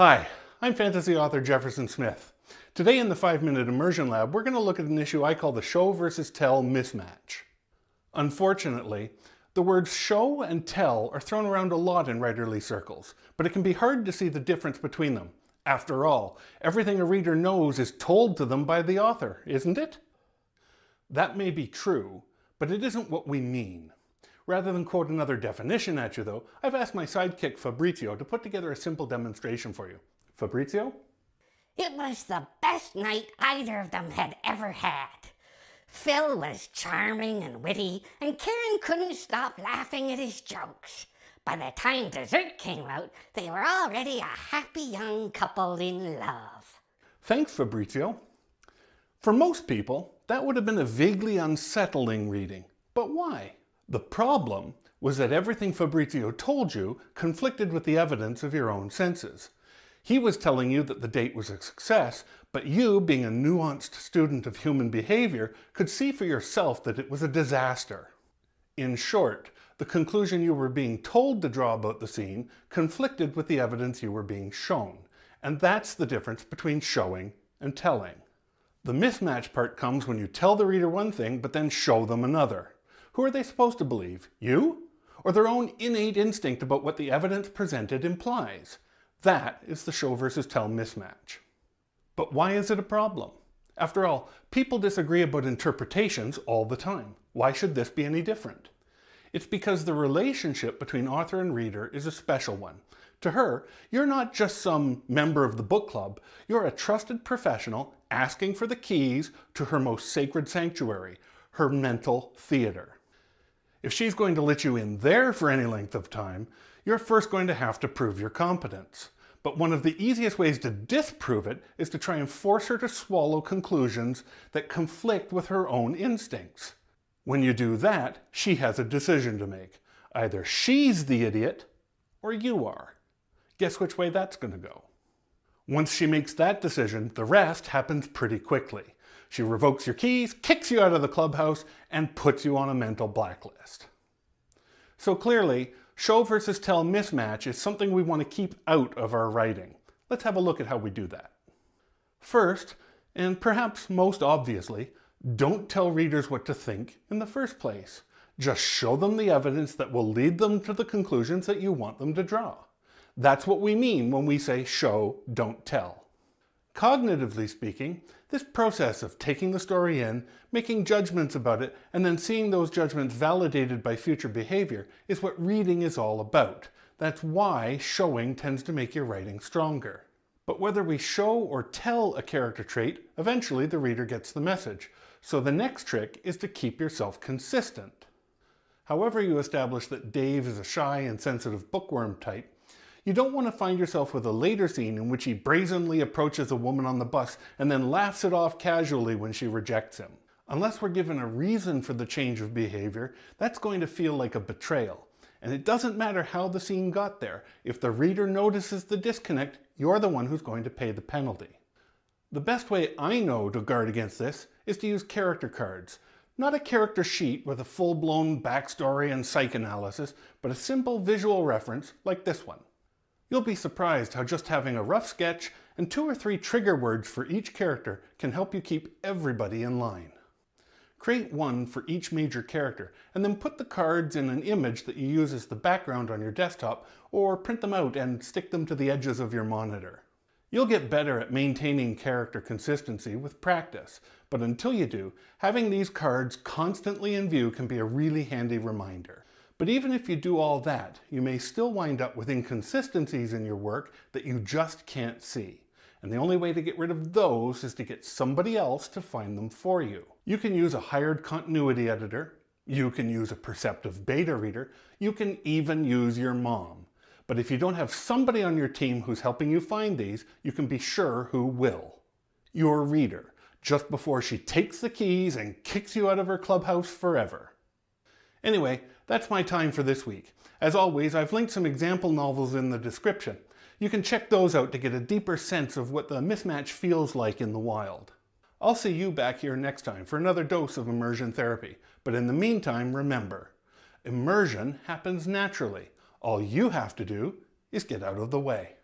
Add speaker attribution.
Speaker 1: Hi, I'm fantasy author Jefferson Smith. Today in the 5-Minute Immersion Lab, we're going to look at an issue I call the show versus tell mismatch. Unfortunately, the words show and tell are thrown around a lot in writerly circles, but it can be hard to see the difference between them. After all, everything a reader knows is told to them by the author, isn't it? That may be true, but it isn't what we mean. Rather than quote another definition at you though, I've asked my sidekick Fabrizzio to put together a simple demonstration for you. Fabrizzio?
Speaker 2: It was the best night either of them had ever had. Phil was charming and witty, and Karen couldn't stop laughing at his jokes. By the time dessert came out, they were already a happy young couple in love.
Speaker 1: Thanks, Fabrizzio. For most people, that would have been a vaguely unsettling reading. But why? The problem was that everything Fabrizzio told you conflicted with the evidence of your own senses. He was telling you that the date was a success, but you, being a nuanced student of human behavior, could see for yourself that it was a disaster. In short, the conclusion you were being told to draw about the scene conflicted with the evidence you were being shown. And that's the difference between showing and telling. The mismatch part comes when you tell the reader one thing, but then show them another. Who are they supposed to believe? You? Or their own innate instinct about what the evidence presented implies? That is the show versus tell mismatch. But why is it a problem? After all, people disagree about interpretations all the time. Why should this be any different? It's because the relationship between author and reader is a special one. To her, you're not just some member of the book club, you're a trusted professional asking for the keys to her most sacred sanctuary, her mental theater. If she's going to let you in there for any length of time, you're first going to have to prove your competence. But one of the easiest ways to disprove it is to try and force her to swallow conclusions that conflict with her own instincts. When you do that, she has a decision to make. Either she's the idiot, or you are. Guess which way that's going to go. Once she makes that decision, the rest happens pretty quickly. She revokes your keys, kicks you out of the clubhouse, and puts you on a mental blacklist. So clearly, show versus tell mismatch is something we want to keep out of our writing. Let's have a look at how we do that. First, and perhaps most obviously, don't tell readers what to think in the first place. Just show them the evidence that will lead them to the conclusions that you want them to draw. That's what we mean when we say show, don't tell. Cognitively speaking, this process of taking the story in, making judgments about it, and then seeing those judgments validated by future behavior is what reading is all about. That's why showing tends to make your writing stronger. But whether we show or tell a character trait, eventually the reader gets the message. So the next trick is to keep yourself consistent. However you establish that Dave is a shy and sensitive bookworm type, you don't want to find yourself with a later scene in which he brazenly approaches a woman on the bus and then laughs it off casually when she rejects him. Unless we're given a reason for the change of behavior, that's going to feel like a betrayal. And it doesn't matter how the scene got there. If the reader notices the disconnect, you're the one who's going to pay the penalty. The best way I know to guard against this is to use character cards. Not a character sheet with a full-blown backstory and psychoanalysis, but a simple visual reference like this one. You'll be surprised how just having a rough sketch and 2 or 3 trigger words for each character can help you keep everybody in line. Create one for each major character, and then put the cards in an image that you use as the background on your desktop, or print them out and stick them to the edges of your monitor. You'll get better at maintaining character consistency with practice, but until you do, having these cards constantly in view can be a really handy reminder. But even if you do all that, you may still wind up with inconsistencies in your work that you just can't see. And the only way to get rid of those is to get somebody else to find them for you. You can use a hired continuity editor, you can use a perceptive beta reader, you can even use your mom. But if you don't have somebody on your team who's helping you find these, you can be sure who will. Your reader, just before she takes the keys and kicks you out of her clubhouse forever. Anyway, that's my time for this week. As always, I've linked some example novels in the description. You can check those out to get a deeper sense of what the mismatch feels like in the wild. I'll see you back here next time for another dose of immersion therapy. But in the meantime, remember, immersion happens naturally. All you have to do is get out of the way.